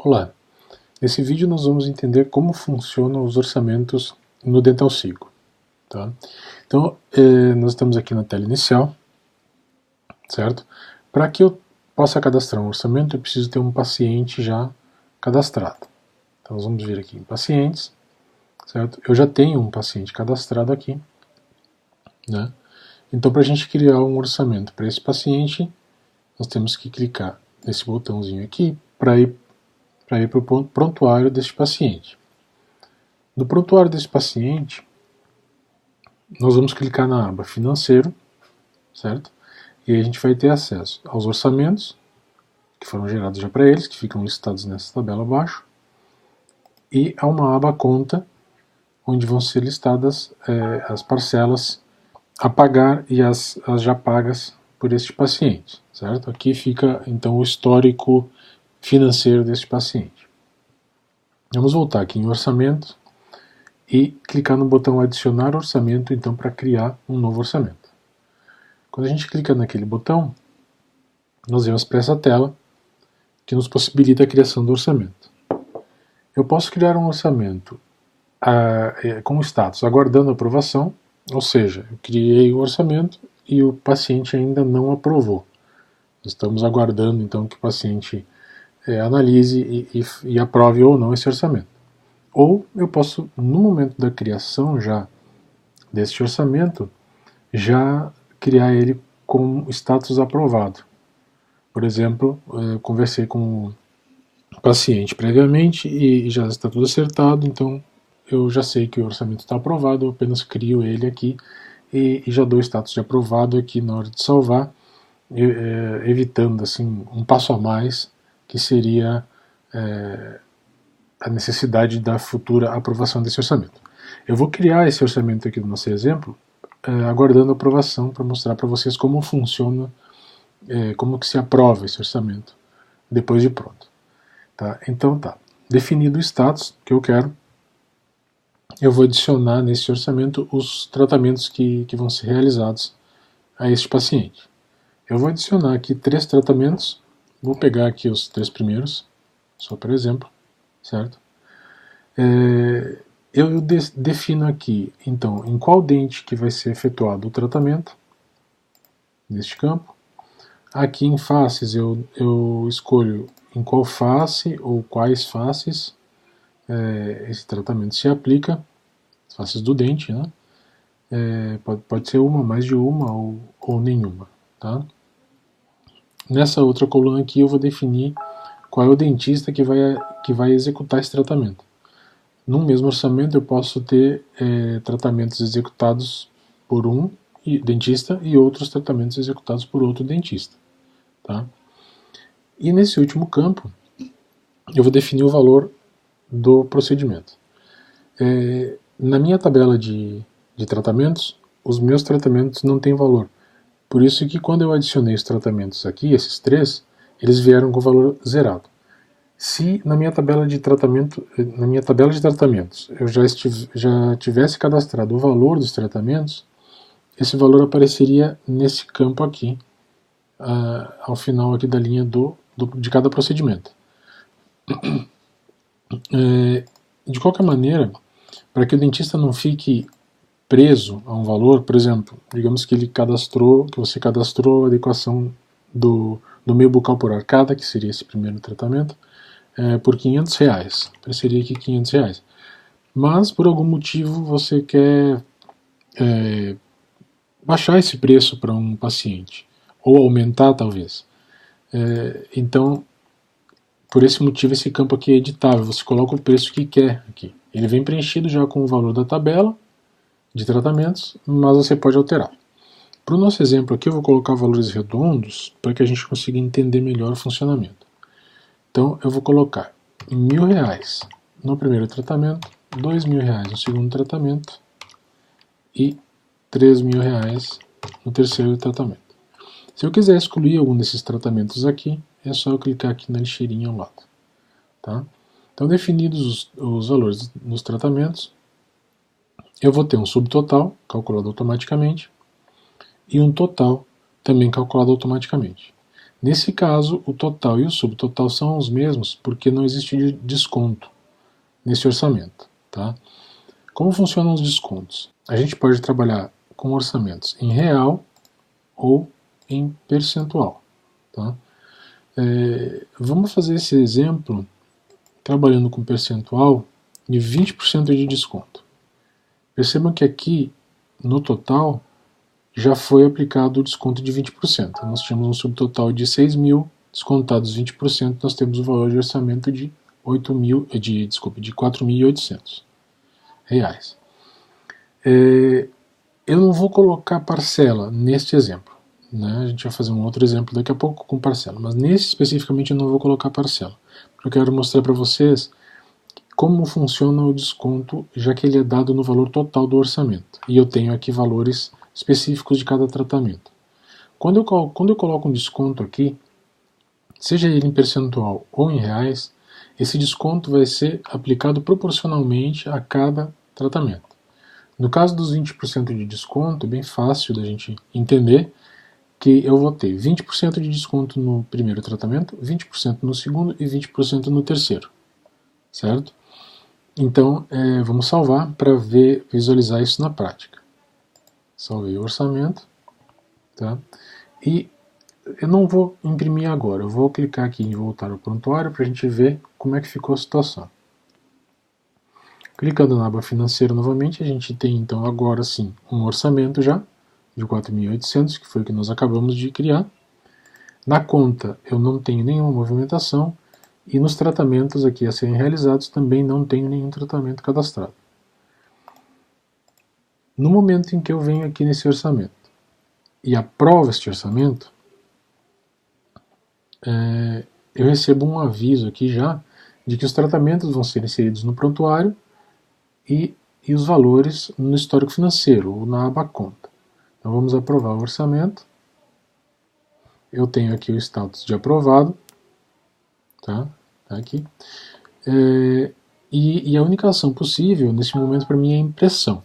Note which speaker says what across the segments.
Speaker 1: Olá, nesse vídeo nós vamos entender como funcionam os orçamentos no Dentalcigo. Tá? Então, nós estamos aqui na tela inicial, certo? Para que eu possa cadastrar um orçamento, eu preciso ter um paciente já cadastrado. Então nós vamos vir aqui em pacientes, certo? Eu já tenho um paciente cadastrado aqui, né? Então, para a gente criar um orçamento para esse paciente, nós temos que clicar nesse botãozinho aqui para ir para o prontuário deste paciente. No prontuário desse paciente, nós vamos clicar na aba Financeiro, certo? E aí a gente vai ter acesso aos orçamentos, que foram gerados já para eles, que ficam listados nessa tabela abaixo, e a uma aba Conta, onde vão ser listadas as parcelas a pagar e as já pagas por este paciente, certo? Aqui fica então o histórico financeiro deste paciente. Vamos voltar aqui em Orçamento e clicar no botão Adicionar Orçamento, então, para criar um novo orçamento. Quando a gente clica naquele botão, nós vamos para essa tela que nos possibilita a criação do orçamento. Eu posso criar um orçamento com status aguardando aprovação, ou seja, eu criei o orçamento e o paciente ainda não aprovou. Estamos aguardando então que o paciente analise e aprove ou não esse orçamento. Ou eu posso, no momento da criação já deste orçamento, já criar ele com status aprovado. Por exemplo, eu conversei com o paciente previamente e já está tudo acertado, então eu já sei que o orçamento está aprovado, eu apenas crio ele aqui e já dou o status de aprovado aqui na hora de salvar, evitando assim um passo a mais, que seria a necessidade da futura aprovação desse orçamento. Eu vou criar esse orçamento aqui no nosso exemplo, aguardando a aprovação para mostrar para vocês como funciona, como que se aprova esse orçamento depois de pronto. Tá? Então tá, definido o status que eu quero, eu vou adicionar nesse orçamento os tratamentos que vão ser realizados a este paciente. Eu vou adicionar aqui 3 tratamentos, vou pegar aqui os 3 primeiros, só por exemplo, certo? Eu defino aqui, então, em qual dente que vai ser efetuado o tratamento, neste campo. Aqui em faces eu escolho em qual face ou quais faces esse tratamento se aplica, as faces do dente, né? Pode ser uma, mais de uma ou nenhuma. Tá? Nessa outra coluna aqui eu vou definir qual é o dentista que vai executar esse tratamento. Num mesmo orçamento eu posso ter tratamentos executados por um dentista e outros tratamentos executados por outro dentista. Tá? E nesse último campo eu vou definir o valor do procedimento. Na minha tabela de tratamentos, os meus tratamentos não têm valor. Por isso que quando eu adicionei os tratamentos aqui, esses 3, eles vieram com valor zerado. Se na minha tabela de tratamentos eu já tivesse cadastrado o valor dos tratamentos, esse valor apareceria nesse campo aqui, ao final aqui da linha de cada procedimento. De qualquer maneira, para que o dentista não fique preso a um valor, por exemplo, digamos que você cadastrou a adequação do meio bucal por arcada, que seria esse primeiro tratamento, por R$500, apareceria aqui R$500. Mas por algum motivo você quer baixar esse preço para um paciente, ou aumentar talvez. Então, por esse motivo esse campo aqui é editável, você coloca o preço que quer aqui. Ele vem preenchido já com o valor da tabela de tratamentos, mas você pode alterar. Para o nosso exemplo aqui eu vou colocar valores redondos para que a gente consiga entender melhor o funcionamento. Então eu vou colocar R$1.000 no primeiro tratamento, R$2.000 no segundo tratamento e R$3.000 no terceiro tratamento. Se eu quiser excluir algum desses tratamentos aqui, é só eu clicar aqui na lixeirinha ao lado. Tá? Então, definidos os valores nos tratamentos, eu vou ter um subtotal, calculado automaticamente, e um total, também calculado automaticamente. Nesse caso, o total e o subtotal são os mesmos porque não existe desconto nesse orçamento. Tá? Como funcionam os descontos? A gente pode trabalhar com orçamentos em real ou em percentual. Tá? Vamos fazer esse exemplo trabalhando com percentual de 20% de desconto. Percebam que aqui, no total, já foi aplicado o desconto de 20%. Nós tínhamos um subtotal de 6 mil, descontados 20%, nós temos o valor de orçamento de de 4.800 reais. Eu não vou colocar parcela neste exemplo. Né? A gente vai fazer um outro exemplo daqui a pouco com parcela, mas nesse especificamente eu não vou colocar parcela. Porque eu quero mostrar para vocês como funciona o desconto, já que ele é dado no valor total do orçamento. E eu tenho aqui valores específicos de cada tratamento. Quando eu coloco um desconto aqui, seja ele em percentual ou em reais, esse desconto vai ser aplicado proporcionalmente a cada tratamento. No caso dos 20% de desconto, é bem fácil da gente entender que eu vou ter 20% de desconto no primeiro tratamento, 20% no segundo e 20% no terceiro. Certo? Então, vamos salvar para visualizar isso na prática. Salvei o orçamento. Tá? E eu não vou imprimir agora, eu vou clicar aqui em voltar ao prontuário para a gente ver como é que ficou a situação. Clicando na aba financeira novamente, a gente tem então agora sim um orçamento já de 4.800, que foi o que nós acabamos de criar. Na conta eu não tenho nenhuma movimentação e nos tratamentos aqui a serem realizados também não tenho nenhum tratamento cadastrado. No momento em que eu venho aqui nesse orçamento e aprovo este orçamento, eu recebo um aviso aqui já de que os tratamentos vão ser inseridos no prontuário e os valores no histórico financeiro, ou na aba conta. Então vamos aprovar o orçamento. Eu tenho aqui o status de aprovado. Tá aqui. E a única ação possível nesse momento para mim é a impressão.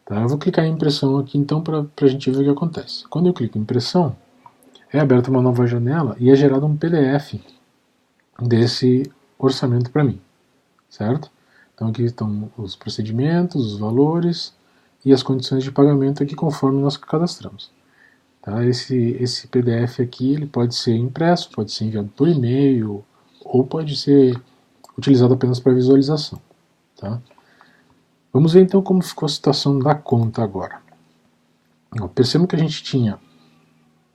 Speaker 1: Tá? Eu vou clicar em impressão aqui então para a gente ver o que acontece. Quando eu clico em impressão, é aberta uma nova janela e é gerado um PDF desse orçamento para mim. Certo? Então aqui estão os procedimentos, os valores e as condições de pagamento aqui conforme nós cadastramos. Tá? Esse PDF aqui ele pode ser impresso, pode ser enviado por e-mail ou pode ser utilizado apenas para visualização. Tá? Vamos ver então como ficou a situação da conta agora. Percebam que a gente tinha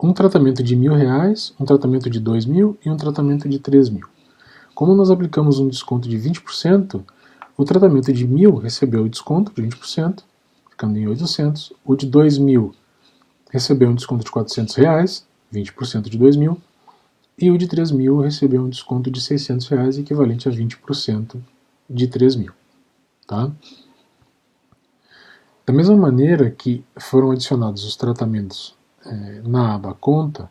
Speaker 1: um tratamento de R$1.000, um tratamento de R$2.000 e um tratamento de R$3.000. Como nós aplicamos um desconto de 20%, o tratamento de 1.000 recebeu o desconto de 20%, ficando em 800. O de 2.000 recebeu um desconto de R$400, 20% de 2.000. E o de 3.000 recebeu um desconto de R$600, equivalente a 20% de 3.000. Tá? Da mesma maneira que foram adicionados os tratamentos na aba conta,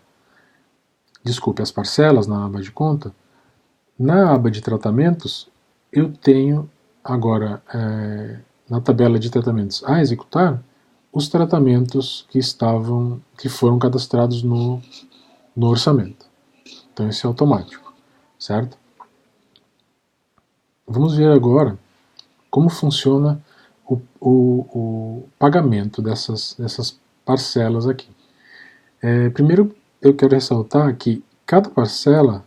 Speaker 1: as parcelas na aba de conta, na aba de tratamentos eu tenho agora na tabela de tratamentos a executar os tratamentos que foram cadastrados no orçamento. Então isso é automático, certo? Vamos ver agora como funciona o pagamento dessas parcelas aqui. Primeiro eu quero ressaltar que cada parcela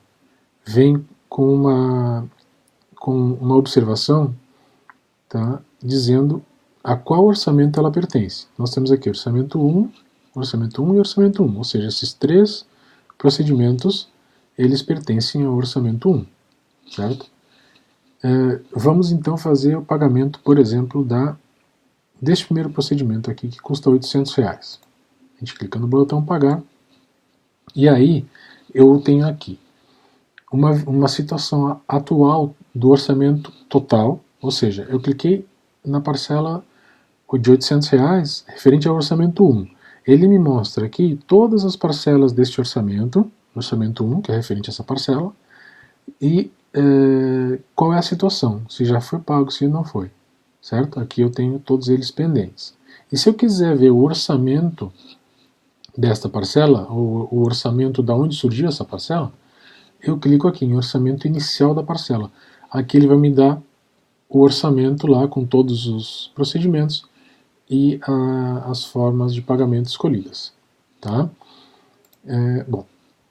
Speaker 1: vem com uma observação, tá, dizendo a qual orçamento ela pertence. Nós temos aqui orçamento 1 e orçamento 1, ou seja, esses três procedimentos eles pertencem ao orçamento 1, certo? Vamos então fazer o pagamento, por exemplo, deste primeiro procedimento aqui, que custa R$800. A gente clica no botão pagar, e aí eu tenho aqui uma situação atual do orçamento total, ou seja, eu cliquei na parcela de R$800 referente ao orçamento 1. Ele me mostra aqui todas as parcelas deste orçamento 1, que é referente a essa parcela, e qual é a situação, se já foi pago, se não foi, certo? Aqui eu tenho todos eles pendentes. E se eu quiser ver o orçamento desta parcela, o orçamento da onde surgiu essa parcela, eu clico aqui em orçamento inicial da parcela. Aqui ele vai me dar o orçamento lá com todos os procedimentos e as formas de pagamento escolhidas. Tá? Bom,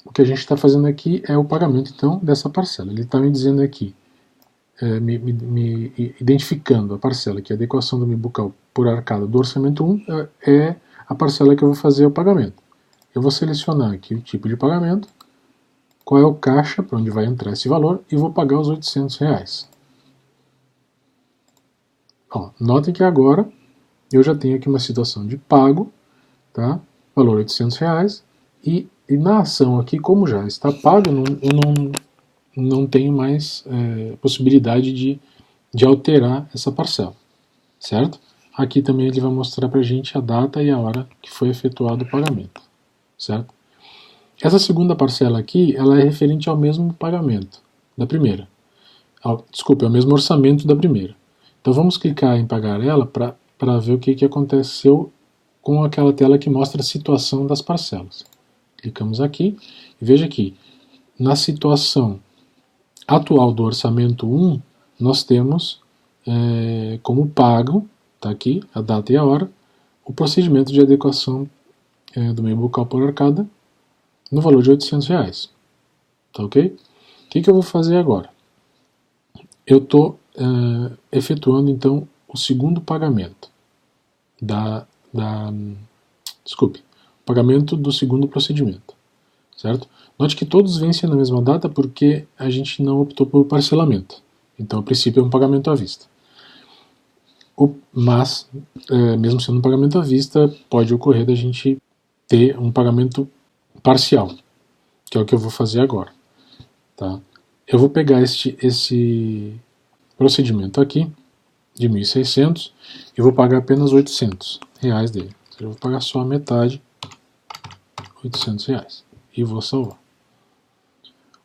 Speaker 1: o que a gente está fazendo aqui é o pagamento então dessa parcela. Ele está me dizendo aqui, me identificando a parcela que é a adequação do MIBUCAL por arcada do orçamento 1 é a parcela que eu vou fazer o pagamento. Eu vou selecionar aqui o tipo de pagamento, qual é o caixa para onde vai entrar esse valor e vou pagar os R$800. Ó, notem que agora eu já tenho aqui uma situação de pago, tá? Valor R$800, e na ação aqui, como já está pago, eu não tenho mais possibilidade de alterar essa parcela, certo? Aqui também ele vai mostrar para a gente a data e a hora que foi efetuado o pagamento, certo? Essa segunda parcela aqui, ela é referente ao mesmo pagamento da primeira. Desculpe, ao mesmo orçamento da primeira. Então vamos clicar em pagar ela para ver o que aconteceu com aquela tela que mostra a situação das parcelas. Clicamos aqui e veja que na situação atual do orçamento 1, nós temos como pago, está aqui a data e a hora, o procedimento de adequação do MIBUCAL por arcada no valor de R$800. Tá ok? O que eu vou fazer agora? Eu estou efetuando então o segundo pagamento desculpe, pagamento do segundo procedimento, certo? Note que todos vencem na mesma data porque a gente não optou por parcelamento. Então, a princípio, é um pagamento à vista. Mas, mesmo sendo um pagamento à vista, pode ocorrer da gente ter um pagamento parcial, que é o que eu vou fazer agora. Tá? Eu vou pegar esse procedimento aqui, de 1.600, e vou pagar apenas R$800 dele. Eu vou pagar só a metade, R$800, e vou salvar.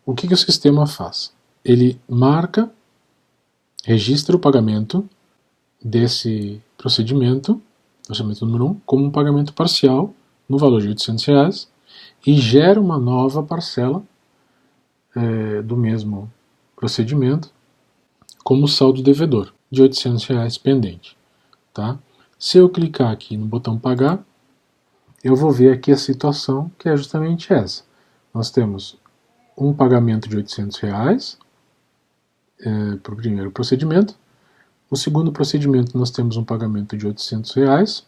Speaker 1: O que o sistema faz? Ele marca, registra o pagamento desse procedimento, orçamento número 1, como um pagamento parcial no valor de R$800 e gera uma nova parcela do mesmo procedimento como saldo devedor de R$800 pendente. Tá? Se eu clicar aqui no botão pagar, eu vou ver aqui a situação que é justamente essa. Nós temos um pagamento de R$800 para o primeiro procedimento. O segundo procedimento nós temos um pagamento de R$800.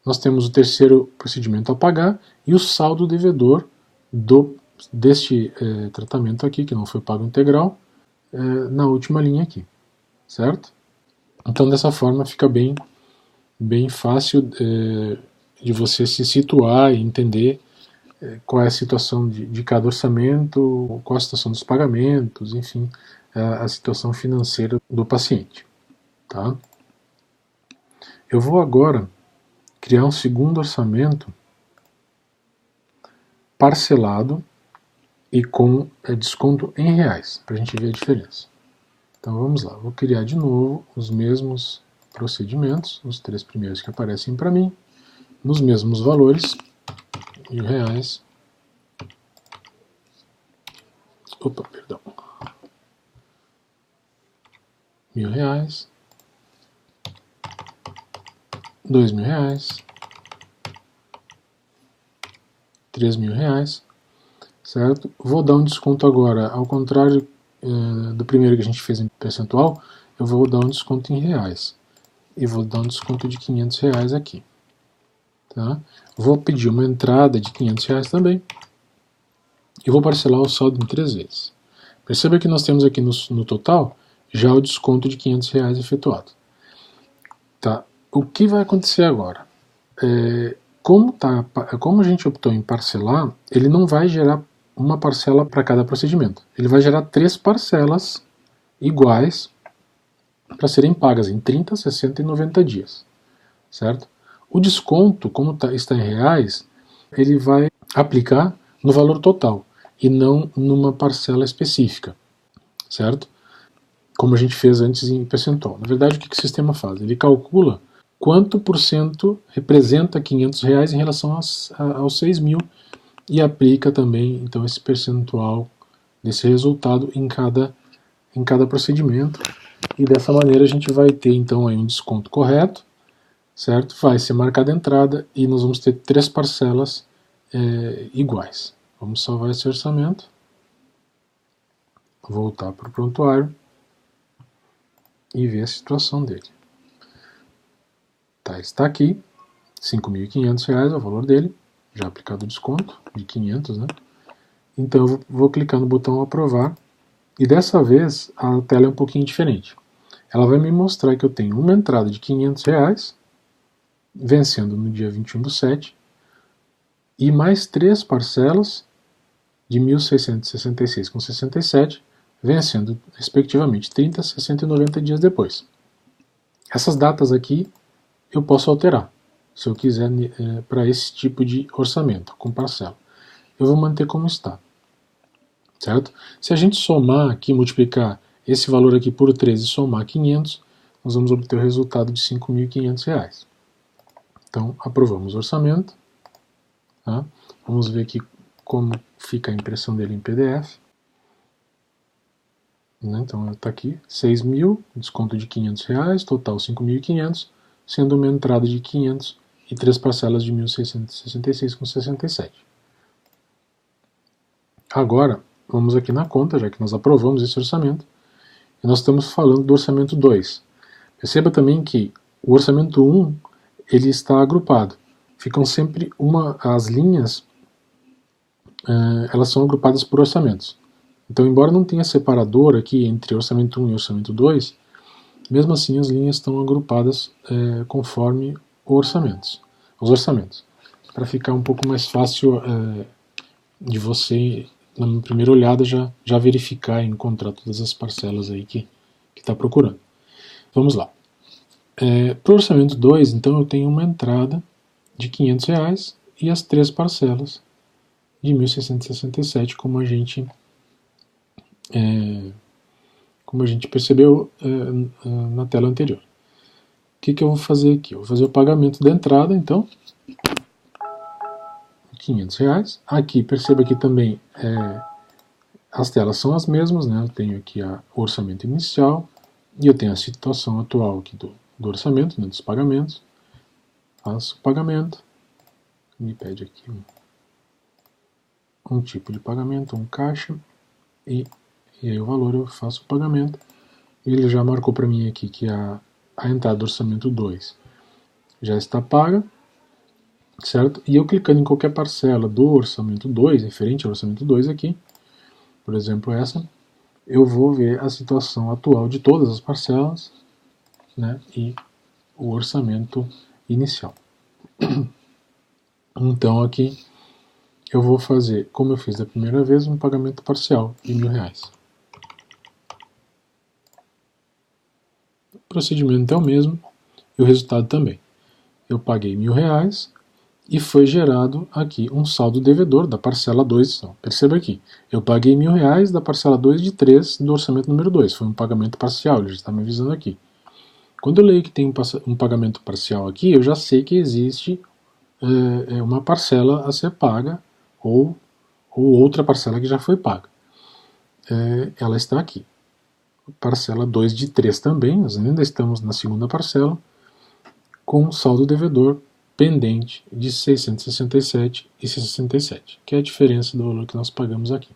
Speaker 1: Nós temos o terceiro procedimento a pagar e o saldo devedor deste tratamento aqui, que não foi pago integral, na última linha aqui, certo? Então dessa forma fica bem fácil de você se situar e entender qual é a situação de cada orçamento, qual a situação dos pagamentos, enfim, a situação financeira do paciente. Tá? Eu vou agora criar um segundo orçamento parcelado e com desconto em reais, para a gente ver a diferença. Então vamos lá, vou criar de novo os mesmos procedimentos, os 3 primeiros que aparecem para mim, nos mesmos valores, R$1.000, R$1.000, R$2.000, R$3.000, certo? Vou dar um desconto agora, ao contrário do primeiro que a gente fez em percentual, eu vou dar um desconto em reais. E vou dar um desconto de R$500 aqui. Tá? Vou pedir uma entrada de R$500 também. E vou parcelar o saldo em 3 vezes. Perceba que nós temos aqui no total já o desconto de R$500 efetuado. Tá? O que vai acontecer agora? Como a gente optou em parcelar, ele não vai gerar uma parcela para cada procedimento. Ele vai gerar 3 parcelas iguais para serem pagas em 30, 60 e 90 dias. Certo? O desconto, como está em reais, ele vai aplicar no valor total e não numa parcela específica. Certo? Como a gente fez antes em percentual. Na verdade, o que o sistema faz? Ele calcula quanto por cento representa R$500 em relação aos 6.000 e aplica também então esse percentual desse resultado em cada procedimento, e dessa maneira a gente vai ter então aí um desconto correto, certo? Vai ser marcada a entrada e nós vamos ter 3 parcelas iguais. Vamos salvar esse orçamento, voltar para o prontuário e ver a situação dele. Tá, está aqui, R$5.500 é o valor dele, já aplicado o desconto de 500, né? Então eu vou clicar no botão aprovar, e dessa vez a tela é um pouquinho diferente. Ela vai me mostrar que eu tenho uma entrada de R$500, vencendo no dia 21/7, e mais 3 parcelas de 1.666,67, vencendo respectivamente 30, 60 e 90 dias depois. Essas datas aqui eu posso alterar, se eu quiser, para esse tipo de orçamento, com parcela. Eu vou manter como está, certo? Se a gente somar aqui, multiplicar esse valor aqui por 3 e somar 500, nós vamos obter o resultado de R$5.500. Então, aprovamos o orçamento. Tá? Vamos ver aqui como fica a impressão dele em PDF. Então, está aqui, 6.000, desconto de R$500, total 5.500, sendo uma entrada de 500 e 3 parcelas de 1.666,67. Agora, vamos aqui na conta, já que nós aprovamos esse orçamento, e nós estamos falando do orçamento 2. Perceba também que o orçamento 1, ele está agrupado. Ficam sempre as linhas, elas são agrupadas por orçamentos. Então, embora não tenha separador aqui entre orçamento 1 e orçamento 2, mesmo assim as linhas estão agrupadas conforme os orçamentos, para ficar um pouco mais fácil de você, na primeira olhada, já verificar e encontrar todas as parcelas aí que está procurando. Vamos lá. Para o orçamento 2, então, eu tenho uma entrada de R$500 e as 3 parcelas de 1.667, como a gente percebeu na tela anterior. O que eu vou fazer aqui? Eu vou fazer o pagamento da entrada, então, R$500. Aqui, perceba que também as telas são as mesmas, né? Eu tenho aqui o orçamento inicial e eu tenho a situação atual aqui do orçamento, né, dos pagamentos. Faço o pagamento, me pede aqui um tipo de pagamento, um caixa, e aí o valor eu faço o pagamento. Ele já marcou para mim aqui que a entrada do orçamento 2 já está paga, certo? E eu clicando em qualquer parcela do orçamento 2, referente ao orçamento 2 aqui, por exemplo essa, eu vou ver a situação atual de todas as parcelas, né, e o orçamento inicial. Então aqui eu vou fazer, como eu fiz da primeira vez, um pagamento parcial de R$1.000. O procedimento é o mesmo e o resultado também. Eu paguei R$1.000 e foi gerado aqui um saldo devedor da parcela 2. Então, perceba aqui, eu paguei R$1.000 da parcela 2 de 3 do orçamento número 2. Foi um pagamento parcial, ele já está me avisando aqui. Quando eu leio que tem um pagamento parcial aqui, eu já sei que existe uma parcela a ser paga ou outra parcela que já foi paga. Ela está aqui. Parcela 2 de 3 também, nós ainda estamos na segunda parcela, com um saldo devedor pendente de R$ 667,67, que é a diferença do valor que nós pagamos aqui.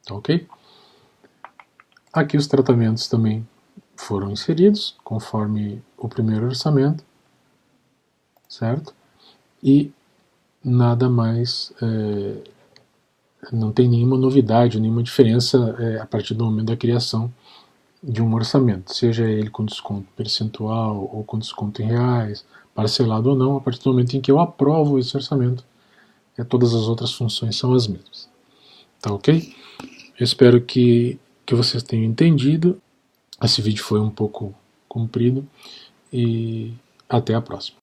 Speaker 1: Tá ok? Aqui os tratamentos também foram inseridos, conforme o primeiro orçamento, certo? E nada mais, não tem nenhuma novidade, nenhuma diferença a partir do momento da criação de um orçamento, seja ele com desconto percentual ou com desconto em reais, parcelado ou não. A partir do momento em que eu aprovo esse orçamento, todas as outras funções são as mesmas. Tá ok? Eu espero que vocês tenham entendido. Esse vídeo foi um pouco comprido e até a próxima.